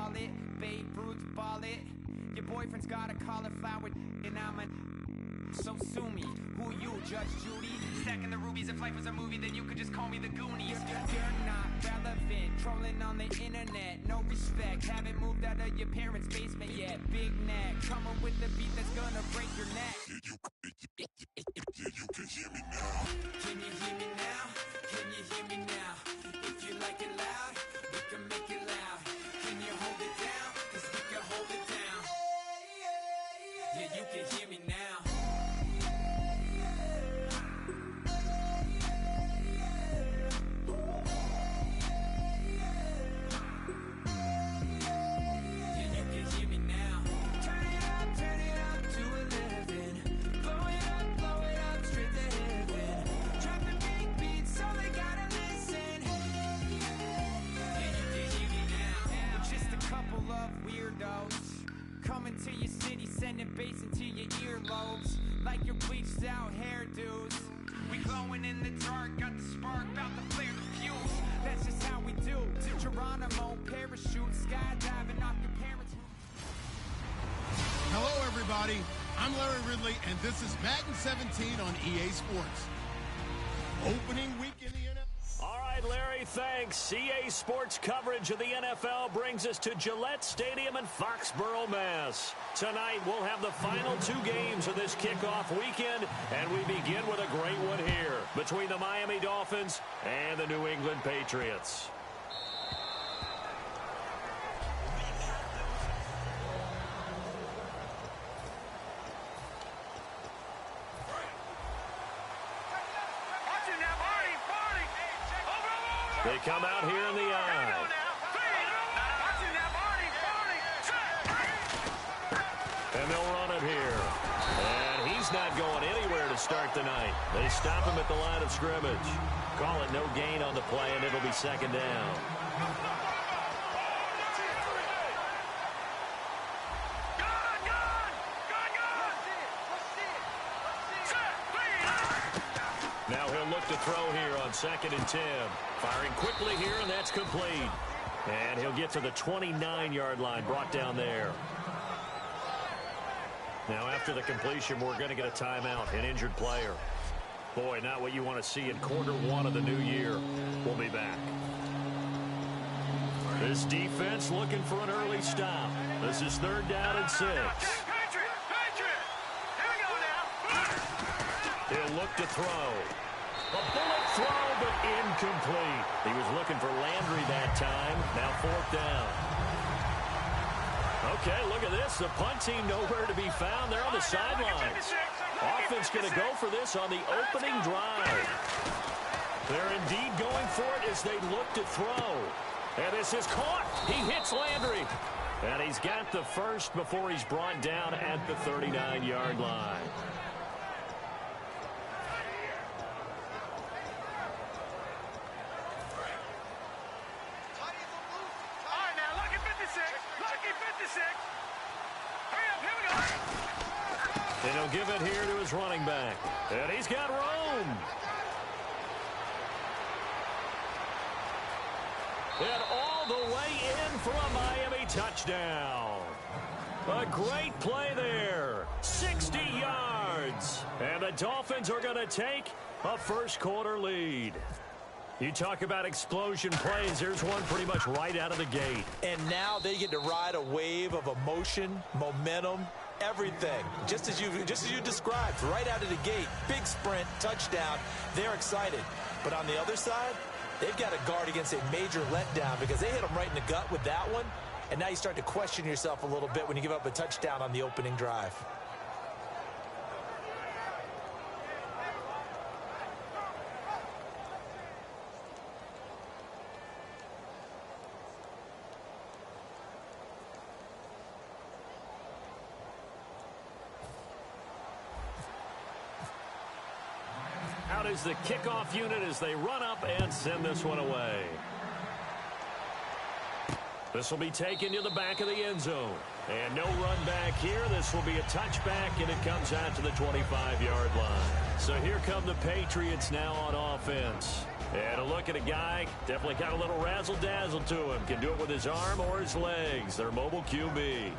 call it. Babe Ruth, ball it. Your boyfriend's got a cauliflower, and I'm a... So sue me, who you, Judge Judy? Stacking the rubies, if life was a movie, then you could just call me the Goonies. You're not relevant, trolling on the internet. No respect, haven't moved out of your parents' basement yet. Big neck, coming with the beat that's gonna break your neck. Yeah, you can hear me now. Can you hear me now? Can you hear me now? If you like it loud, we can make it loud. Can you hold it down? 'Cause we can hold it down. Yeah, you can hear me now. Coming to your city, sending bass into your earlobes, like your bleached out hairdos. We glowing in the dark, got the spark, about to flare the fuse. That's just how we do. To Geronimo, parachute, skydiving off your parents' roof. Hello, everybody. I'm Larry Ridley, and this is Madden 17 on EA Sports. Opening week in the NFL. All right, Larry, thanks. EA Sports coverage of the NFL brings us to Gillette Stadium in Foxborough, Mass. Tonight, we'll have the final two games of this kickoff weekend, and we begin with a great one here between the Miami Dolphins and the New England Patriots. They come out here in the eye. And they'll run it here. And he's not going anywhere to start the night. They stop him at the line of scrimmage. Call it no gain on the play, and it'll be second down. Now he'll look to throw here on 2nd and 10. Firing quickly here, and that's complete. And he'll get to the 29-yard line, brought down there. Now after the completion, we're going to get a timeout, an injured player. Boy, not what you want to see in quarter one of the new year. We'll be back. This defense looking for an early stop. This is 3rd down and 6. He'll look to throw. A bullet throw, but incomplete. He was looking for Landry that time. Now 4th down. Okay, look at this. The punt team nowhere to be found. They're on the sidelines. Offense going to go for this on the opening drive. They're indeed going for it as they look to throw. And this is caught. He hits Landry. And he's got the first before he's brought down at the 39-yard line. And he'll give it here to his running back. And he's got room. And all the way in for a Miami touchdown. A great play there. 60 yards. And the Dolphins are going to take a first-quarter lead. You talk about explosion plays. There's one pretty much right out of the gate. And now they get to ride a wave of emotion, momentum, everything. Just as you described, right out of the gate, big sprint, touchdown. They're excited. But on the other side, they've got to guard against a major letdown because they hit them right in the gut with that one. And now you start to question yourself a little bit when you give up a touchdown on the opening drive. Out is the kickoff unit as they run up and send this one away. This will be taken to the back of the end zone. And no run back here. This will be a touchback, and it comes out to the 25-yard line. So here come the Patriots now on offense. And a look at a guy, definitely got a little razzle-dazzle to him. Can do it with his arm or his legs. Their mobile QB.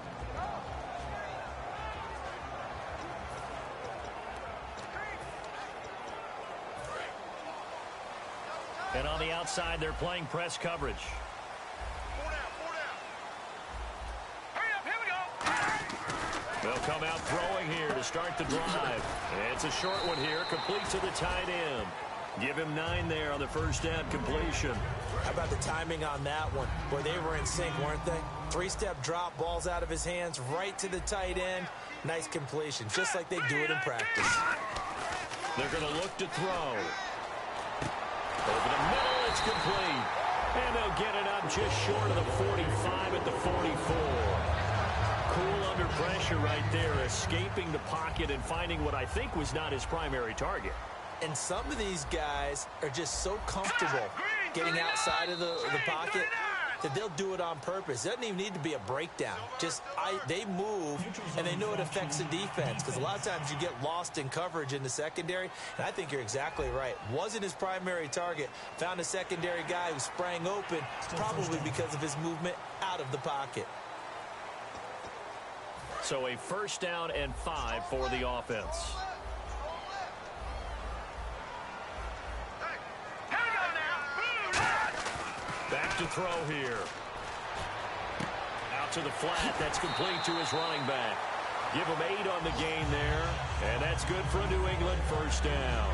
And on the outside, they're playing press coverage. They'll come out throwing here to start the drive. And it's a short one here, complete to the tight end. Give him 9 there on the first down completion. How about the timing on that one? Boy, they were in sync, weren't they? 3-step drop, balls out of his hands, right to the tight end. Nice completion, just like they do it in practice. They're going to look to throw. Over the middle, it's complete. And they'll get it up just short of the 45 at the 44. Cool under pressure right there, escaping the pocket and finding what I think was not his primary target. And some of these guys are just so comfortable getting outside of the pocket that they'll do it on purpose. It doesn't even need to be a breakdown. They move, and they know it affects the defense, because a lot of times you get lost in coverage in the secondary, and I think you're exactly right. Wasn't his primary target. Found a secondary guy who sprang open, probably because of his movement out of the pocket. So a first down and 5 for the offense. Back to throw here. Out to the flat. That's complete to his running back. Give him 8 on the gain there. And that's good for a New England first down.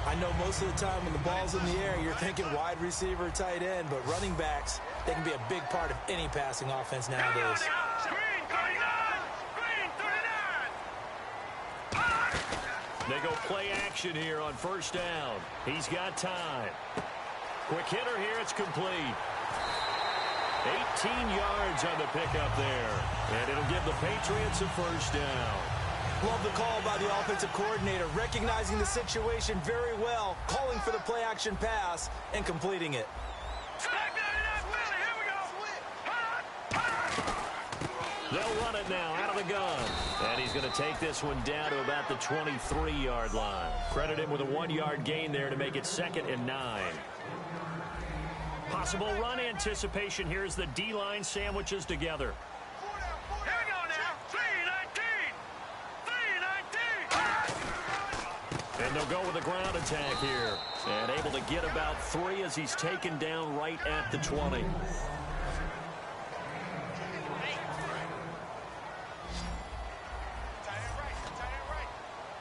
I know most of the time when the ball's in the air, you're thinking wide receiver, tight end, but running backs, they can be a big part of any passing offense nowadays. They go play action here on first down. He's got time. Quick hitter here, it's complete. 18 yards on the pickup there. And it'll give the Patriots a first down. Love the call by the offensive coordinator, recognizing the situation very well, calling for the play action pass and completing it. They'll run it now out of the gun. And he's going to take this one down to about the 23-yard line. Credit him with a 1-yard gain there to make it 2nd and 9. Possible run anticipation. Here's the D-line sandwiches together. Here we go now. 3-19. And they'll go with a ground attack here. And able to get about 3 as he's taken down right at the 20.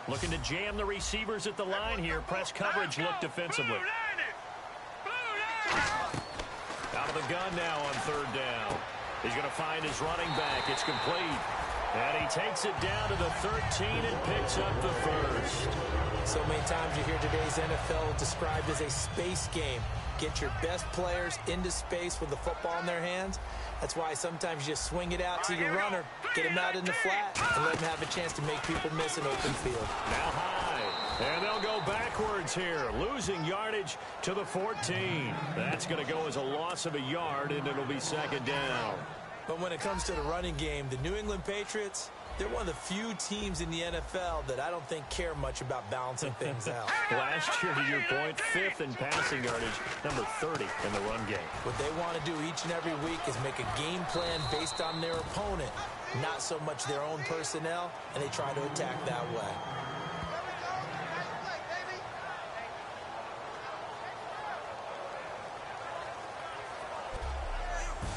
Looking to jam the receivers at the line here. Press coverage look defensively. Out of the gun now on 3rd down. He's going to find his running back. It's complete. And he takes it down to the 13 and picks up the first. So many times you hear today's NFL described as a space game. Get your best players into space with the football in their hands. That's why sometimes you just swing it out to your runner, get him out in the flat, and let him have a chance to make people miss an open field. Now high, and they'll go backwards here, losing yardage to the 14. That's going to go as a loss of a yard, and it'll be 2nd down. But when it comes to the running game, the New England Patriots, they're one of the few teams in the NFL that I don't think care much about balancing things out. Last year, to your point, 5th in passing yardage, number 30 in the run game. What they want to do each and every week is make a game plan based on their opponent, not so much their own personnel, and they try to attack that way.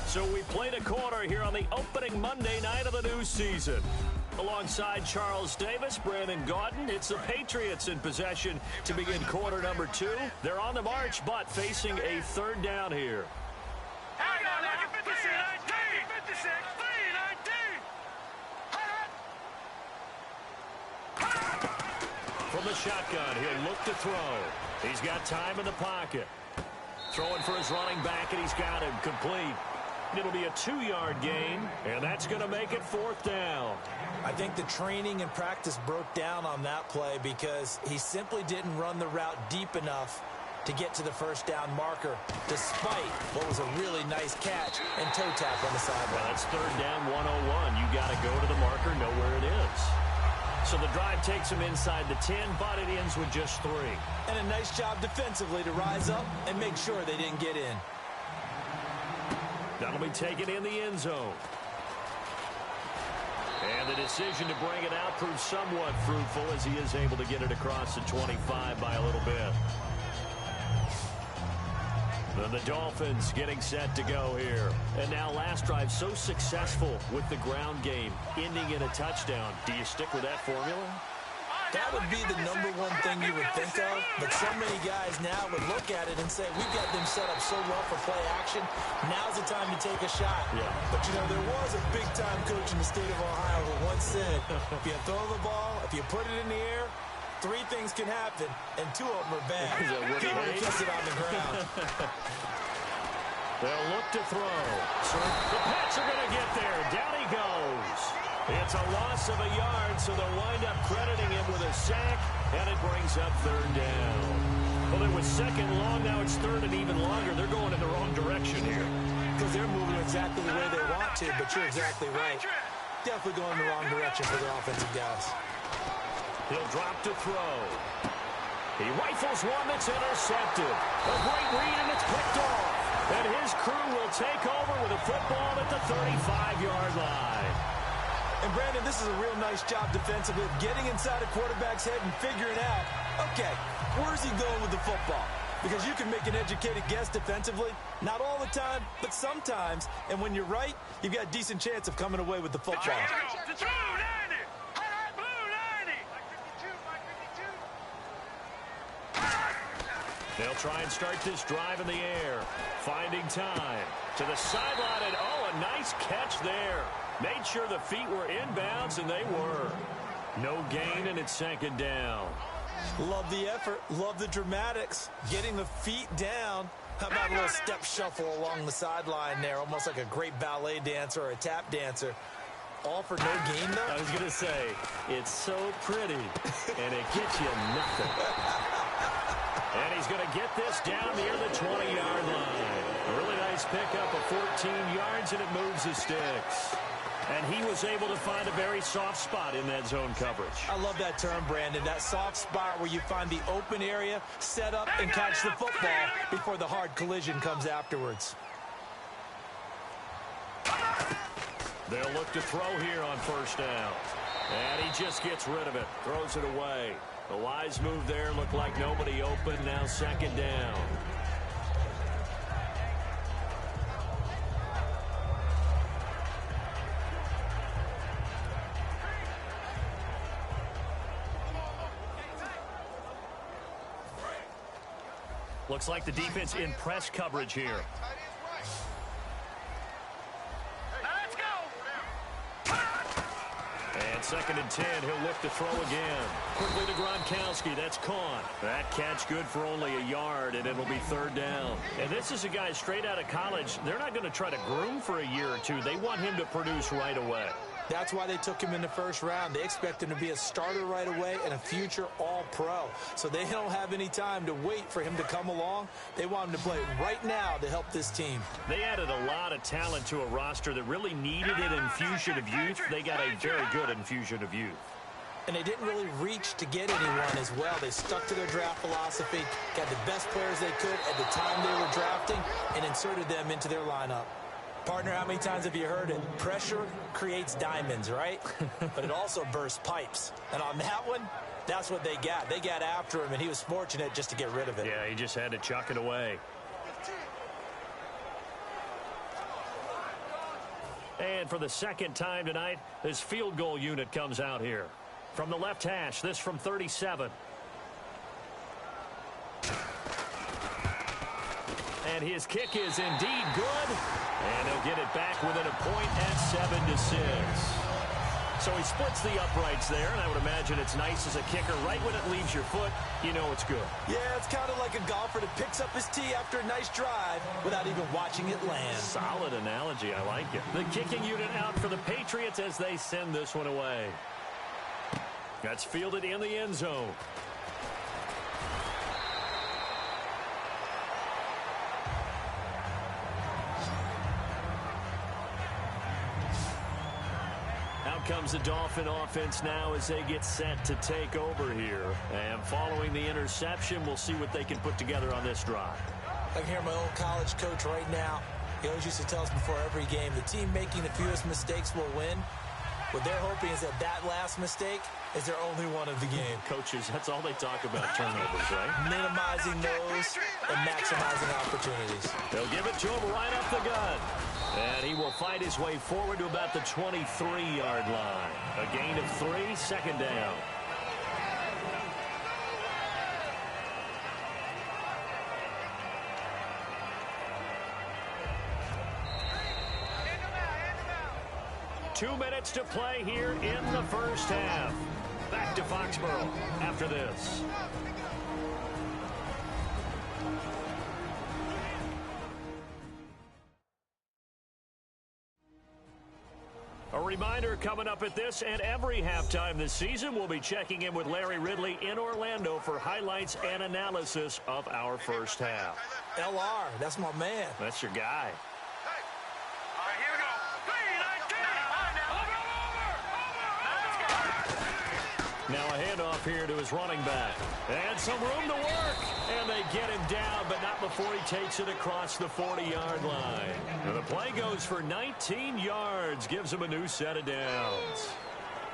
So we played a quarter here on the opening Monday night of the new season. Alongside Charles Davis, Brandon Gaudin, it's the Patriots in possession to begin quarter number 2. They're on the march, but facing a 3rd down here. From the shotgun, he'll look to throw. He's got time in the pocket. Throwing for his running back, and he's got him complete. It'll be a 2-yard gain, and that's going to make it 4th down. I think the training and practice broke down on that play because he simply didn't run the route deep enough to get to the first down marker, despite what was a really nice catch and toe tap on the sideline. Well, that's 3rd down 101. You got to go to the marker, know where it is. So the drive takes him inside the 10, but it ends with just 3. And a nice job defensively to rise up and make sure they didn't get in. That'll be taken in the end zone. And the decision to bring it out proves somewhat fruitful as he is able to get it across the 25 by a little bit. Then the Dolphins getting set to go here. And now last drive so successful with the ground game, ending in a touchdown. Do you stick with that formula? That would be the number one thing you would think of, but so many guys now would look at it and say, we've got them set up so well for play action, now's the time to take a shot. Yeah. But, you know, there was a big-time coach in the state of Ohio who once said, if you throw the ball, if you put it in the air, 3 things can happen, and 2 of them are bad. People kiss it on the ground. They'll look to throw. So the Pats are going to get there. Down he goes. It's a loss of a yard, so they'll wind up crediting him with a sack, and it brings up 3rd down. Well, it was 2nd long. Now it's 3rd and even longer. They're going in the wrong direction here. Because they're moving exactly the way they want to, but you're exactly right. Definitely going in the wrong direction for the offensive guys. He'll drop to throw. He rifles one that's intercepted. A great read, and it's picked off. And his crew will take over with a football at the 35-yard line. And, Brandon, this is a real nice job defensively of getting inside a quarterback's head and figuring out, okay, where's he going with the football? Because you can make an educated guess defensively, not all the time, but sometimes. And when you're right, you've got a decent chance of coming away with the football. They'll try and start this drive in the air. Finding time. To the sideline, and oh, a nice catch there. Made sure the feet were inbounds, and they were. No gain, and it's 2nd down. Love the effort. Love the dramatics. Getting the feet down. How about a little step shuffle along the sideline there? Almost like a great ballet dancer or a tap dancer. All for no gain, though? I was going to say, it's so pretty, and it gets you nothing. And he's going to get this down near the 20-yard line. A really nice pickup of 14 yards, and it moves the sticks. And he was able to find a very soft spot in that zone coverage. I love that term, Brandon. That soft spot where you find the open area, set up, and catch the football before the hard collision comes afterwards. They'll look to throw here on 1st down. And he just gets rid of it. Throws it away. The wise move there. Looked like nobody open. Now 2nd down. Looks like the defense in press coverage here. Let's go. And 2nd and 10, he'll look to throw again. Quickly to Gronkowski, that's caught. That catch good for only a yard, and it'll be 3rd down. And this is a guy straight out of college. They're not going to try to groom for a year or two. They want him to produce right away. That's why they took him in the 1st round. They expect him to be a starter right away and a future all-pro. So they don't have any time to wait for him to come along. They want him to play right now to help this team. They added a lot of talent to a roster that really needed an infusion of youth. They got a very good infusion of youth. And they didn't really reach to get anyone as well. They stuck to their draft philosophy, got the best players they could at the time they were drafting, and inserted them into their lineup. Partner, how many times have you heard it? Pressure creates diamonds, right? But it also bursts pipes. And on that one, that's what they got. They got after him, and he was fortunate just to get rid of it. Yeah, he just had to chuck it away. And for the 2nd time tonight, this field goal unit comes out here. From the left hash, this from 37. And his kick is indeed good. And he'll get it back within a point at 7-6. So he splits the uprights there, and I would imagine it's nice as a kicker. Right when it leaves your foot, you know it's good. Yeah, it's kind of like a golfer that picks up his tee after a nice drive without even watching it land. Solid analogy. I like it. The kicking unit out for the Patriots as they send this one away. That's fielded in the end zone. out comes the Dolphin offense now as they get set to take over here. And following the interception, we'll see what they can put together on this drive. I can hear my old college coach right now. He always used to tell us before every game, the team making the fewest mistakes will win. What they're hoping is that last mistake is their only one of the game. Coaches, that's all they talk about, turnovers, right? Minimizing those and maximizing opportunities. They'll give it to him right up the gun. And he will fight his way forward to about the 23-yard line. A gain of 3, second down. Two minutes to play here in the first half. Back to Foxborough after this. A reminder coming up at this and every halftime this season, we'll be checking in with Larry Ridley in Orlando for highlights and analysis of our first half. LR, that's my man. That's your guy. Now a handoff here to his running back. And some room to work. And they get him down, but not before he takes it across the 40-yard line. And the play goes for 19 yards. Gives him a new set of downs.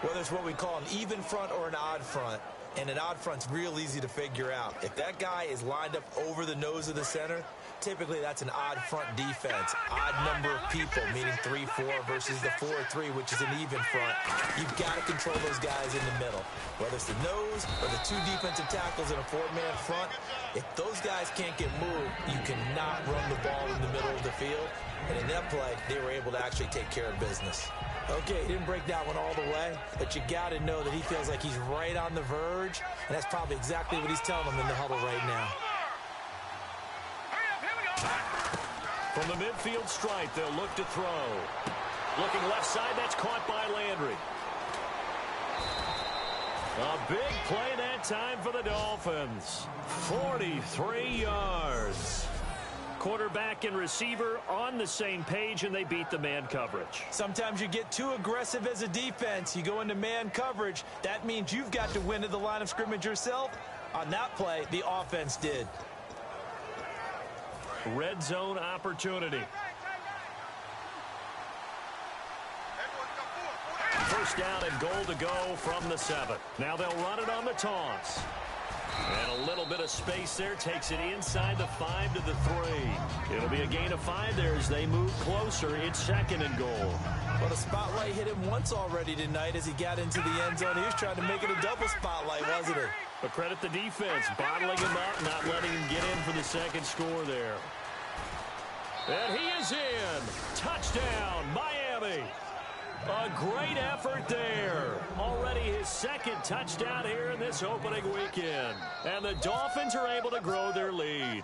Whether it's what we call an even front or an odd front, and an odd front's real easy to figure out. If that guy is lined up over the nose of the center, typically that's an odd front defense. Odd number of people, meaning 3-4 versus the 4-3, which is an even front. You've got to control those guys in the middle. Whether it's the nose or the two defensive tackles in a 4-man front, if those guys can't get moved, you cannot run the ball in the middle of the field. And in that play, they were able to actually take care of business. Okay, he didn't break that one all the way, but you got to know that he feels like he's right on the verge, and that's probably exactly what he's telling them in the huddle right now. From the midfield stripe, they'll look to throw. Looking left side, that's caught by Landry. A big play that time for the Dolphins. 43 yards. Quarterback and receiver on the same page, and they beat the man coverage. Sometimes you get too aggressive as a defense. You go into man coverage. That means you've got to win at the line of scrimmage yourself. On that play, the offense did. Red zone opportunity. First down and goal to go from the 7. Now they'll run it on the toss. And a little bit of space there takes it inside the 5 to the 3. It'll be a gain of 5 there as they move closer. It's second and goal. Well, the spotlight hit him once already tonight as he got into the end zone. He was trying to make it a double spotlight, wasn't it? But credit the defense, bottling him up, not letting him get in for the second score there. And he is in. Touchdown, Miami. A great effort there. Already his second touchdown here in this opening weekend. And the Dolphins are able to grow their lead.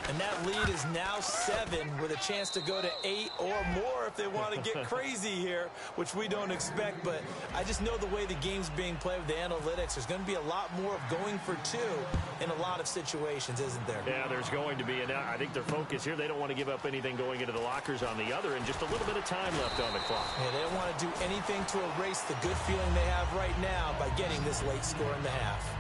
And that lead is now 7 with a chance to go to 8 or more if they want to get crazy here, which we don't expect. But I just know the way the game's being played with the analytics, there's going to be a lot more of going for 2 in a lot of situations, isn't there? Yeah, there's going to be. And I think their focus here, they don't want to give up anything going into the lockers on the other, and just a little bit of time left on the clock. Yeah, they don't want to do anything to erase the good feeling they have right now by getting this late score in the half.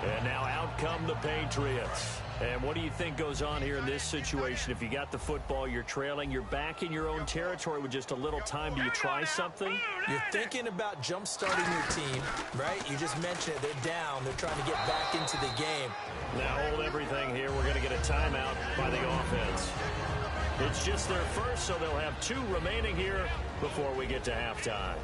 And now out come the Patriots. And what do you think goes on here in this situation? If you got the football, you're trailing, you're back in your own territory with just a little time. Do you try something? You're thinking about jump-starting your team, right? You just mentioned it. They're down. They're trying to get back into the game. Now hold everything here. We're going to get a timeout by the offense. It's just their first, so they'll have 2 remaining here before we get to halftime.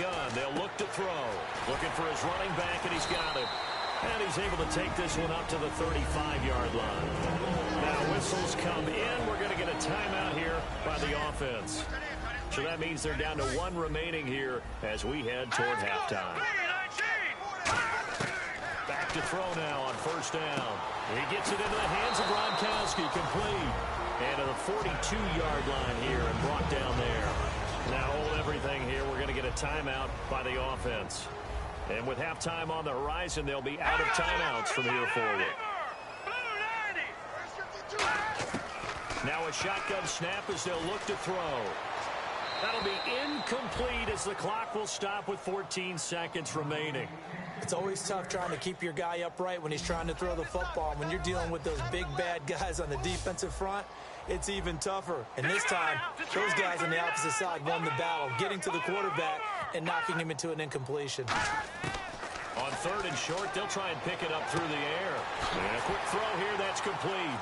Gun. They'll look to throw. Looking for his running back, and he's got him. And he's able to take this one up to the 35-yard line. Now whistles come in. We're going to get a timeout here by the offense. So that means they're down to 1 remaining here as we head toward halftime. Back to throw now on first down. He gets it into the hands of Gronkowski, complete. And to the 42-yard line here and brought down there. Now hold everything here. We're going to get a timeout by the offense. And with halftime on the horizon, they'll be out of timeouts from here forward. Now a shotgun snap as they'll look to throw. That'll be incomplete as the clock will stop with 14 seconds remaining. It's always tough trying to keep your guy upright when he's trying to throw the football. When you're dealing with those big, bad guys on the defensive front, it's even tougher. And this time, those guys on the opposite side won the battle, getting to the quarterback and knocking him into an incompletion. On 3rd and short, they'll try and pick it up through the air. And a quick throw here, that's complete.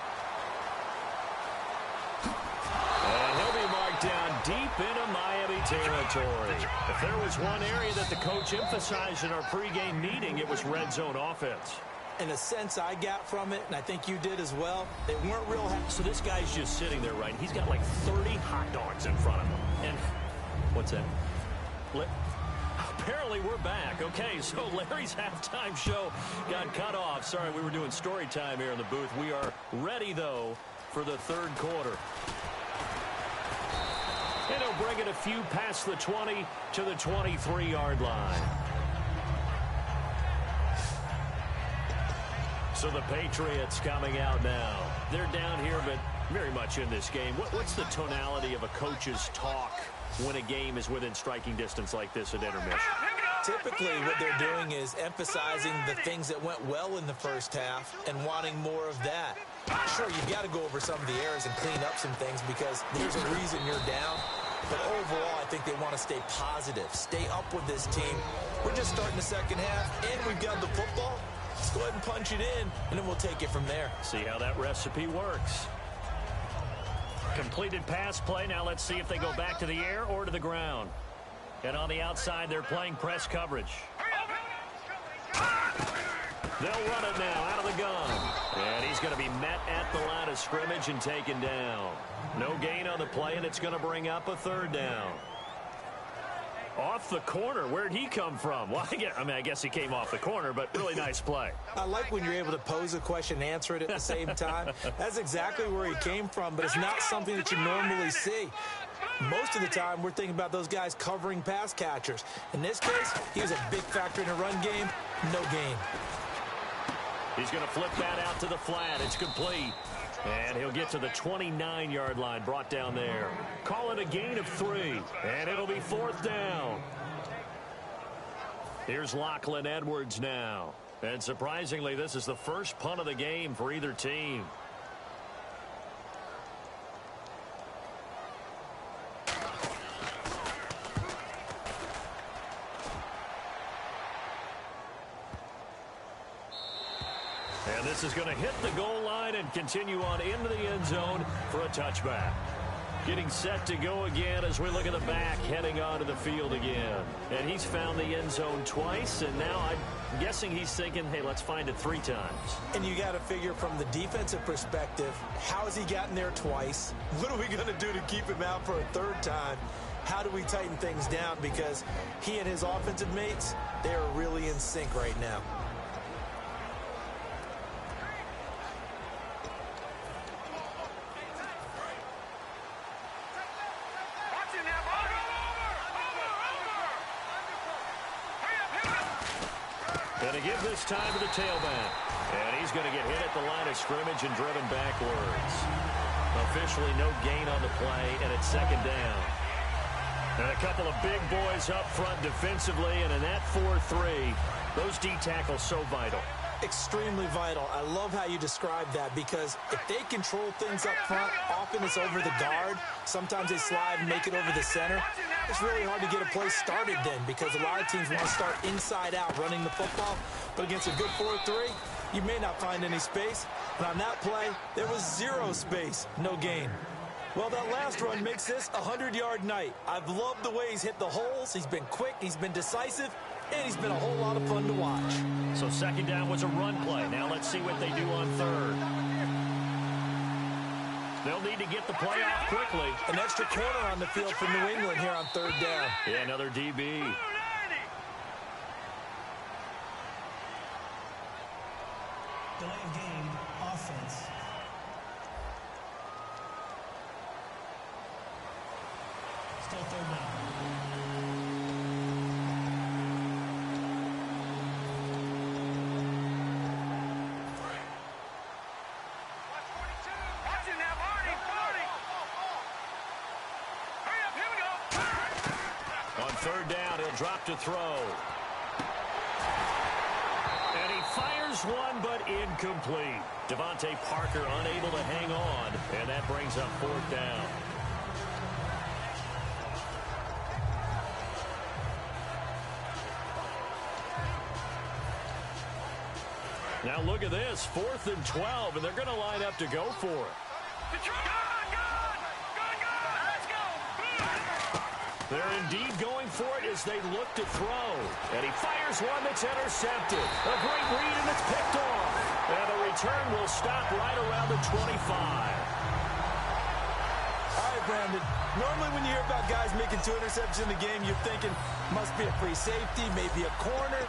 And he'll be marked down deep into Miami territory. If there was one area that the coach emphasized in our pregame meeting, it was red zone offense. In a sense I got from it, and I think you did as well, they weren't real happy. So this guy's just sitting there, right? He's got like 30 hot dogs in front of him. And what's that? Apparently we're back. Okay, so Larry's halftime show got cut off. Sorry, we were doing story time here in the booth. We are ready, though, for the 3rd quarter. And he'll bring it a few past the 20 to the 23-yard line. So the Patriots coming out now. They're down here, but very much in this game. What's the tonality of a coach's talk when a game is within striking distance like this at intermission? Typically, what they're doing is emphasizing the things that went well in the first half and wanting more of that. Sure, you've got to go over some of the errors and clean up some things because there's a reason you're down. But overall, I think they want to stay positive, stay up with this team. We're just starting the second half, and we've got the football. Let's go ahead and punch it in, and then we'll take it from there. See how that recipe works. Completed pass play. Now let's see if they go back to the air or to the ground. And on the outside, they're playing press coverage. They'll run it now out of the gun. And he's going to be met at the line of scrimmage and taken down. No gain on the play, and it's going to bring up a 3rd down. Off the corner. Where'd he come from? Well, I guess he came off the corner, but really nice play. I like when you're able to pose a question and answer it at the same time. That's exactly where he came from, but it's not something that you normally see. Most of the time, we're thinking about those guys covering pass catchers. In this case, he was a big factor in the run game. No gain. He's going to flip that out to the flat. It's complete. And he'll get to the 29-yard line, brought down there. Call it a gain of 3, and it'll be 4th down. Here's Lachlan Edwards now. And surprisingly, this is the first punt of the game for either team. And this is going to hit the goal line and continue on into the end zone for a touchback. Getting set to go again as we look at the back, heading onto the field again. And he's found the end zone twice, and now I'm guessing he's thinking, hey, let's find it 3 times. And you got to figure from the defensive perspective, how has he gotten there twice? What are we going to do to keep him out for a 3rd time? How do we tighten things down? Because he and his offensive mates, they are really in sync right now. Going to give this time to the tailback. And he's going to get hit at the line of scrimmage and driven backwards. Officially no gain on the play, and it's 2nd down. And a couple of big boys up front defensively, and in that 4-3, those D tackles so vital. Extremely vital. I love how you describe that because if they control things up front, often it's over the guard. Sometimes they slide and make it over the center. It's really hard to get a play started then because a lot of teams want to start inside out running the football. But against a good 4-3, you may not find any space. And on that play, there was 0 space, no gain. Well, that last run makes this a 100-yard night. I've loved the way he's hit the holes. He's been quick, he's been decisive, and he's been a whole lot of fun to watch. So 2nd down was a run play. Now let's see what they do on 3rd. They'll need to get the play off quickly. An extra corner on the field for New England here on 3rd down. Yeah, another DB. Delay of game, offense. Still 3rd down. third down. He'll drop to throw. And he fires one, but incomplete. Devontae Parker unable to hang on, and that brings up fourth down. Now look at this, 4th and 12, and they're going to line up to go for it. They're indeed going for it as they look to throw. And he fires one that's intercepted. A great read, and it's picked off. And the return will stop right around the 25. All right, Brandon. Normally when you hear about guys making 2 interceptions in the game, you're thinking must be a free safety, maybe a corner.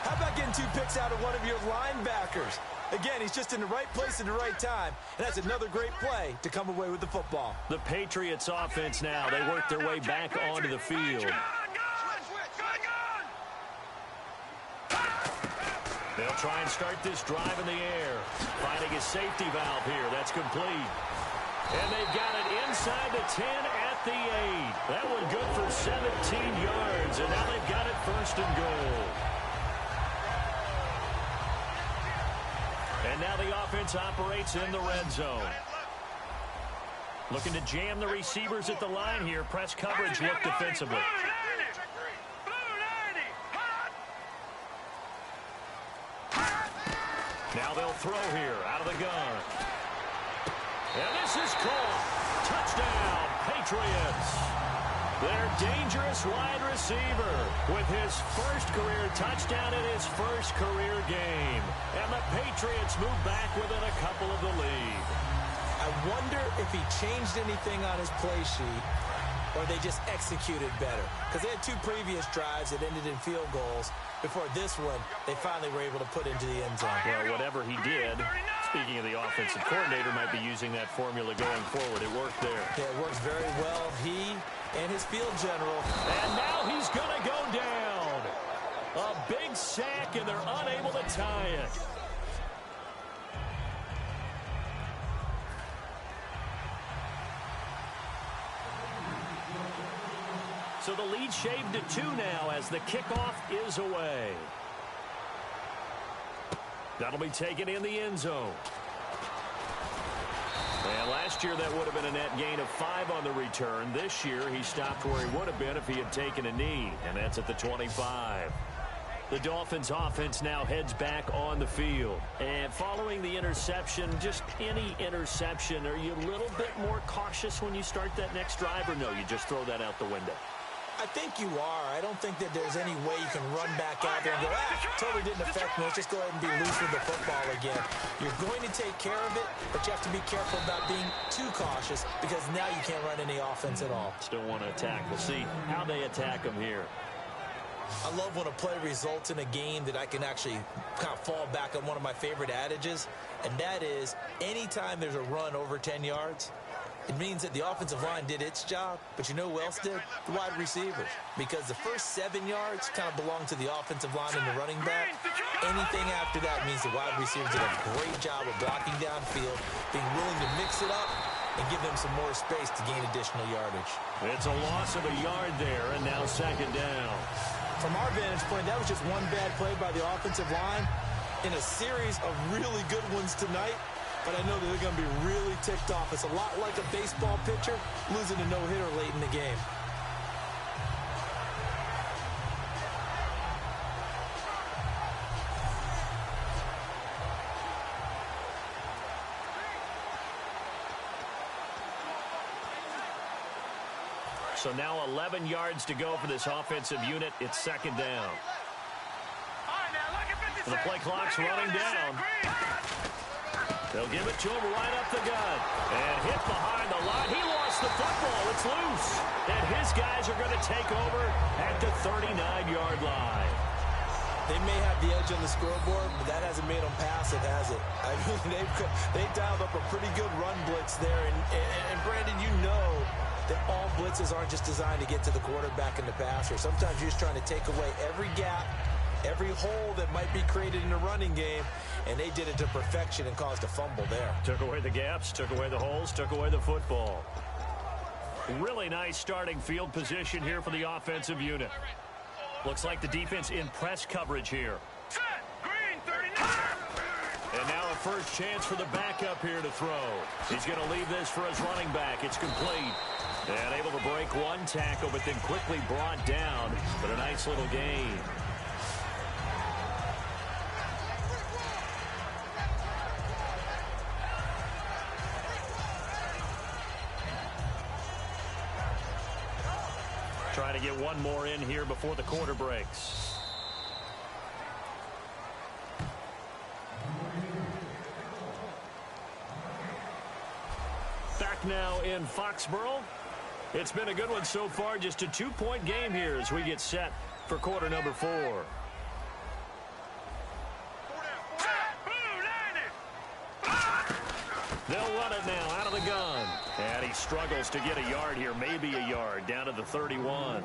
How about getting 2 picks out of one of your linebackers? Again, he's just in the right place at the right time, and that's another great play to come away with the football. The Patriots offense now. They work their way back onto the field. They'll try and start this drive in the air. Finding a safety valve here. That's complete. And they've got it inside the 10 at the 8. That one good for 17 yards, and now they've got it 1st and goal. And now the offense operates in the red zone. Looking to jam the receivers at the line here. Press coverage look defensively. Now they'll throw here out of the gun. And this is caught. Touchdown, Patriots. Their dangerous wide receiver with his first career touchdown in his first career game. And the Patriots move back within a couple of the lead. I wonder if he changed anything on his play sheet or they just executed better. Because they had 2 previous drives that ended in field goals. Before this one, they finally were able to put into the end zone. Well, whatever he did, speaking of the offensive coordinator, might be using that formula going forward. It worked there. Yeah, it works very well. He and his field general. And now he's going to go down. A big sack, and they're unable to tie it. So the lead shaved to 2 now as the kickoff is away. That'll be taken in the end zone. And last year that would have been a net gain of 5 on the return. This year he stopped where he would have been if he had taken a knee, and that's at the 25. The Dolphins offense now heads back on the field. And following the interception, just any interception, are you a little bit more cautious when you start that next drive, or no, you just throw that out the window? I think you are. I don't think that there's any way you can run back out there and go, totally didn't affect me. Let's just go ahead and be loose with the football again. You're going to take care of it, but you have to be careful about being too cautious because now you can't run any offense at all. Still want to attack. We'll see how they attack them here. I love when a play results in a game that I can actually kind of fall back on one of my favorite adages, and that is anytime there's a run over 10 yards, it means that the offensive line did its job, but you know who else did? The wide receivers. Because the first 7 yards kind of belong to the offensive line and the running back. Anything after that means the wide receivers did a great job of blocking downfield, being willing to mix it up, and give them some more space to gain additional yardage. It's a loss of a yard there, and now 2nd down. From our vantage point, that was just one bad play by the offensive line in a series of really good ones tonight. But I know that they're going to be really ticked off. It's a lot like a baseball pitcher losing a no-hitter late in the game. So now 11 yards to go for this offensive unit. It's 2nd down. The play clock's running down. They'll give it to him right up the gut. And hit behind the line. He lost the football. It's loose. And his guys are going to take over at the 39-yard line. They may have the edge on the scoreboard, but that hasn't made them pass it, has it? I mean, they dialed up a pretty good run blitz there. And Brandon, you know that all blitzes aren't just designed to get to the quarterback in the passer. Sometimes you're just trying to take away every gap, every hole that might be created in the running game, and they did it to perfection and caused a fumble there. Took away the gaps, took away the holes, took away the football. Really nice starting field position here for the offensive unit. Looks like the defense in press coverage here. Set. Green 39. And now a first chance for the backup here to throw. He's going to leave this for his running back. It's complete. And able to break one tackle, but then quickly brought down. But a nice little gain. Trying to get one more in here before the quarter breaks. Back now in Foxborough. It's been a good one so far. Just a 2-point game here as we get set for quarter number 4. They'll run it now out of the gun. And he struggles to get a yard here, maybe a yard, down to the 31.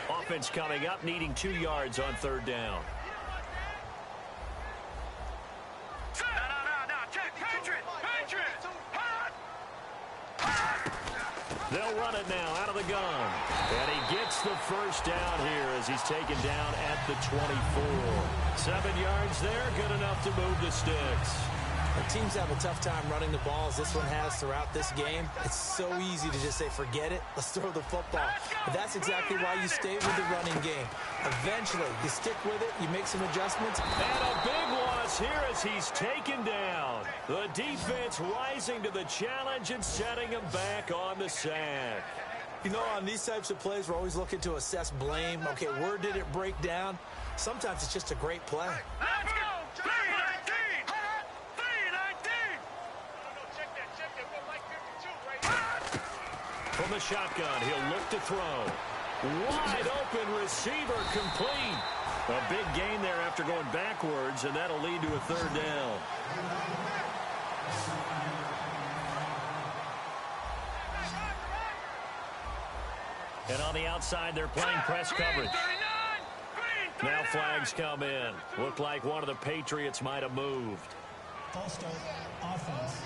Offense coming up, needing 2 yards on third down. They'll run it now out of the gun. And he gets the first down here as he's taken down at the 24. 7 yards there, good enough to move the sticks. When teams have a tough time running the ball, as this one has throughout this game, it's so easy to just say, forget it, let's throw the football. But that's exactly why you stay with the running game. Eventually, you stick with it, you make some adjustments. And a big loss here as he's taken down. The defense rising to the challenge and setting him back on the sack. You know, on these types of plays, we're always looking to assess blame. Okay, where did it break down? Sometimes it's just a great play. Let's go. 319. 319. From the shotgun, he'll look to throw. Wide open receiver complete. A big gain there after going backwards, and that'll lead to a third down. And on the outside, they're playing press coverage. Now flags come in. Looked like one of the Patriots might have moved. False start, offense.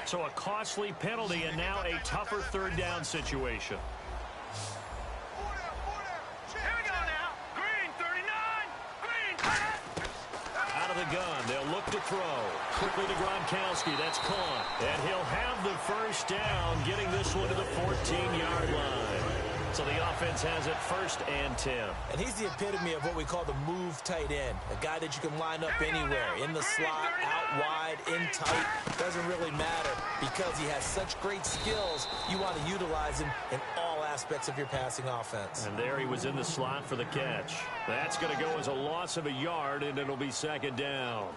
So a costly penalty and now a tougher third down situation. Here we go now. Green 39. Green. Out of the gun, they'll look to throw. Quickly to Gronkowski, that's caught. And he'll have the first down, getting this one to the 14-yard line. So the offense has it 1st and 10. And he's the epitome of what we call the move tight end. A guy that you can line up anywhere. In the slot, out wide, in tight. Doesn't really matter because he has such great skills. You want to utilize him in all aspects of your passing offense. And there he was in the slot for the catch. That's going to go as a loss of a yard, and it'll be 2nd down.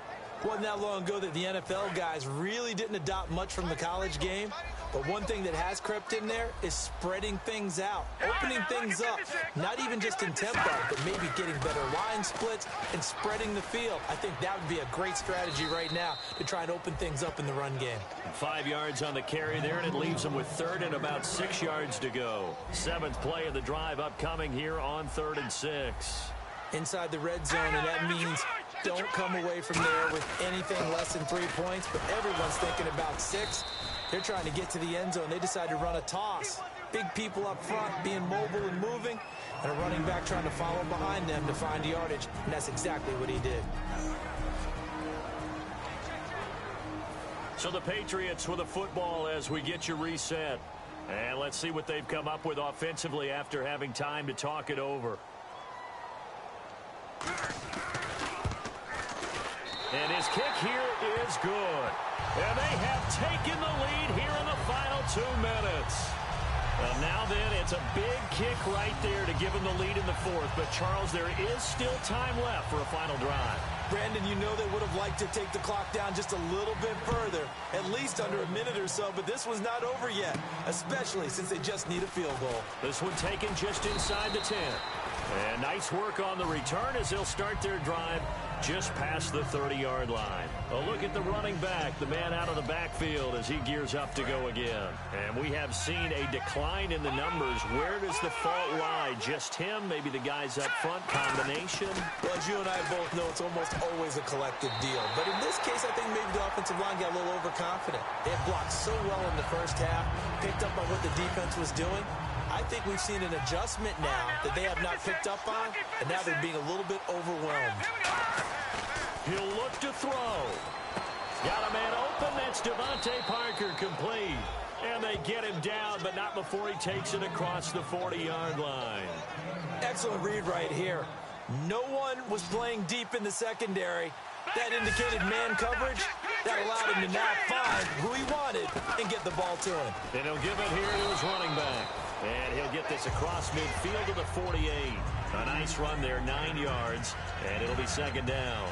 Wasn't that long ago that the NFL guys really didn't adopt much from the college game. But one thing that has crept in there is spreading things out, opening things up, not even just in tempo, but maybe getting better line splits and spreading the field. I think that would be a great strategy right now to try and open things up in the run game. 5 yards on the carry there, and it leaves them with 3rd and about 6 yards to go. 7th play of the drive upcoming here on 3rd and 6. Inside the red zone, and that means don't come away from there with anything less than 3 points, but everyone's thinking about 6. They're trying to get to the end zone. They decide to run a toss. Big people up front being mobile and moving, and a running back trying to follow behind them to find yardage, and that's exactly what he did. So the Patriots with a football as we get you reset. And let's see what they've come up with offensively after having time to talk it over. And his kick here is good. And they have taken the lead here in the final 2 minutes. Well, now then, it's a big kick right there to give them the lead in the 4th. But, Charles, there is still time left for a final drive. Brandon, you know they would have liked to take the clock down just a little bit further, at least under a minute or so. But this one's not over yet, especially since they just need a field goal. This one taken just inside the 10. And nice work on the return as they'll start their drive just past the 30-yard line. A look at the running back, the man out of the backfield as he gears up to go again. And we have seen a decline in the numbers. Where does the fault lie? Just him? Maybe the guys up front? Combination? Well, as you and I both know, it's almost always a collective deal. But in this case, I think maybe the offensive line got a little overconfident. They had blocked so well in the first half, picked up on what the defense was doing. I think we've seen an adjustment now that they have not picked up on, and now they're being a little bit overwhelmed. He'll look to throw. Got a man open. That's Devontae Parker, complete. And they get him down, but not before he takes it across the 40-yard line. Excellent read right here. No one was playing deep in the secondary. That indicated man coverage. That allowed him to now find who he wanted and get the ball to him. And he'll give it here to his running back. And he'll get this across midfield to the 48. A nice run there, 9 yards, and it'll be second down.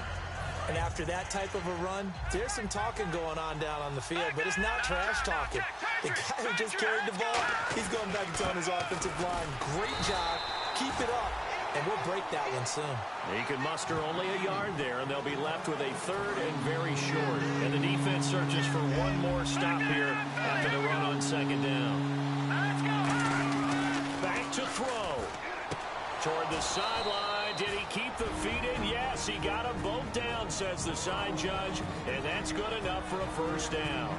And after that type of a run, there's some talking going on down on the field, but it's not trash talking. The guy who just carried the ball, he's going back and telling his offensive line, great job, keep it up, and we'll break that one soon. He can muster only a yard there, and they'll be left with a third and very short. And the defense searches for one more stop here after the run on second down. Back to throw. Toward the sideline. Did he keep the feet in? Yes, he got them both down, says the side judge. And that's good enough for a first down.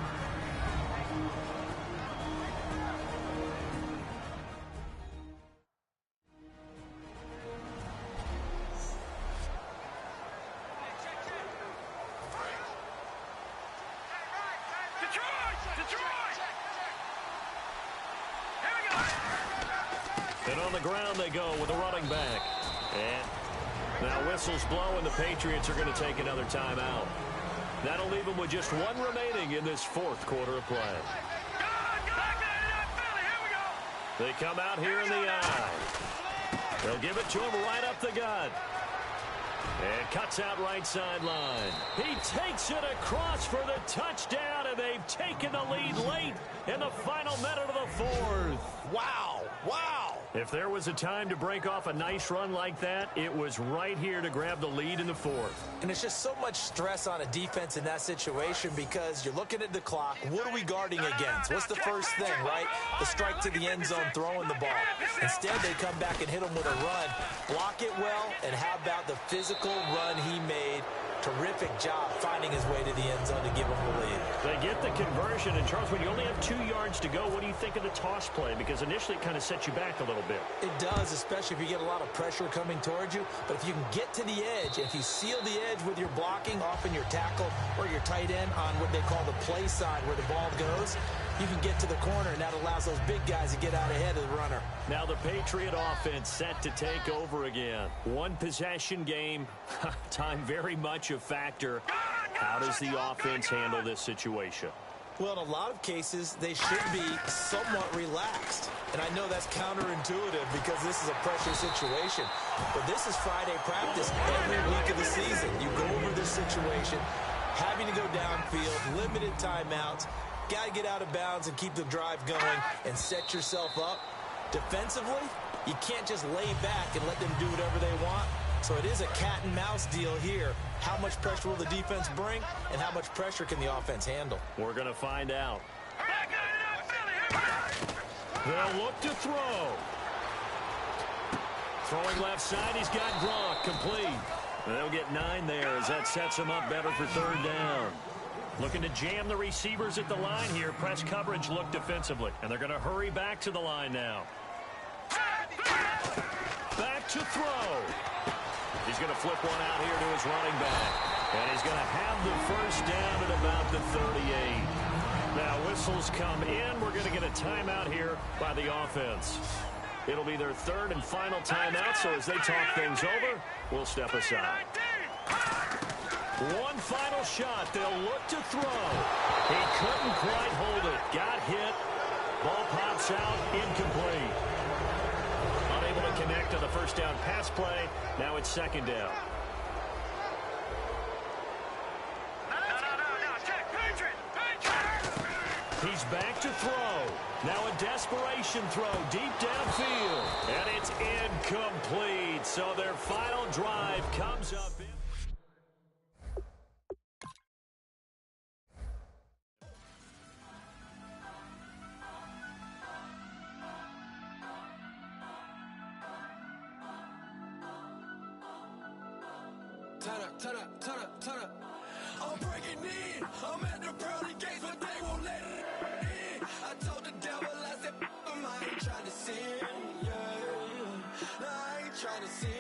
And on the ground they go with a running back. And now whistles blow, and the Patriots are going to take another timeout. That'll leave them with just one remaining in this fourth quarter of play. They come out here in the eye. They'll give it to him right up the gut. And cuts out right sideline. He takes it across for the touchdown, and they've taken the lead late in the final minute of the fourth. Wow, wow. If there was a time to break off a nice run like that, it was right here to grab the lead in the fourth. And it's just so much stress on a defense in that situation because you're looking at the clock. What are we guarding against? What's the first thing, right? The strike to the end zone, throwing the ball. Instead, they come back and hit him with a run. Block it well, and how about the physical run he made? Terrific job finding his way to the end zone to give him the lead. They get the conversion, and Charles, when you only have 2 yards to go, what do you think of the toss play? Because initially it kind of sets you back a little bit. It does, especially if you get a lot of pressure coming towards you. But if you can get to the edge, if you seal the edge with your blocking, often your tackle or your tight end on what they call the play side where the ball goes, you can get to the corner, and that allows those big guys to get out ahead of the runner. Now the Patriot offense set to take over again. One possession game, time very much a factor. How does the offense handle this situation? Well, in a lot of cases, they should be somewhat relaxed. And I know that's counterintuitive because this is a pressure situation. But this is Friday practice every week of the season. You go over this situation, having to go downfield, limited timeouts, got to get out of bounds and keep the drive going and set yourself up. Defensively, you can't just lay back and let them do whatever they want. So it is a cat and mouse deal here. How much pressure will the defense bring, and how much pressure can the offense handle? We're going to find out. They'll look to throw. Throwing left side, he's got Gronk, complete. They'll get 9 there as that sets him up better for third down. Looking to jam the receivers at the line here. Press coverage look defensively. And they're going to hurry back to the line now. Back to throw. He's going to flip one out here to his running back. And he's going to have the first down at about the 38. Now whistles come in. We're going to get a timeout here by the offense. It'll be their third and final timeout. So as they talk things over, we'll step aside. One final shot. They'll look to throw. He couldn't quite hold it. Got hit. Ball pops out. Incomplete. Unable to connect on the first down pass play. Now it's second down. He's back to throw. Now a desperation throw deep downfield. And it's incomplete. So their final drive comes up. Turn up. I'm breaking in. I'm at the pearly gates, but they won't let it in. I told the devil, I said, I ain't trying to sin. Yeah. No, I ain't trying to sin.